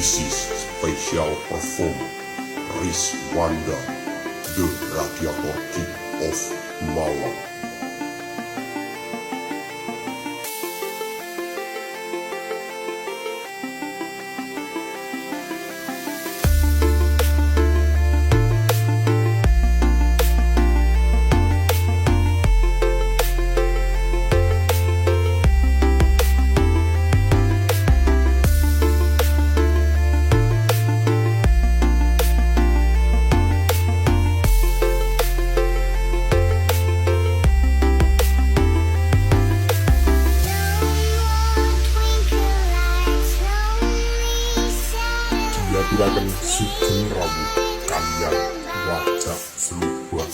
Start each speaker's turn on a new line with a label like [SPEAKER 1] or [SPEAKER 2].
[SPEAKER 1] This is special perform Wanda, the Radiator King of Malang. Dia akan sugeng rawuh kalian wajah selubah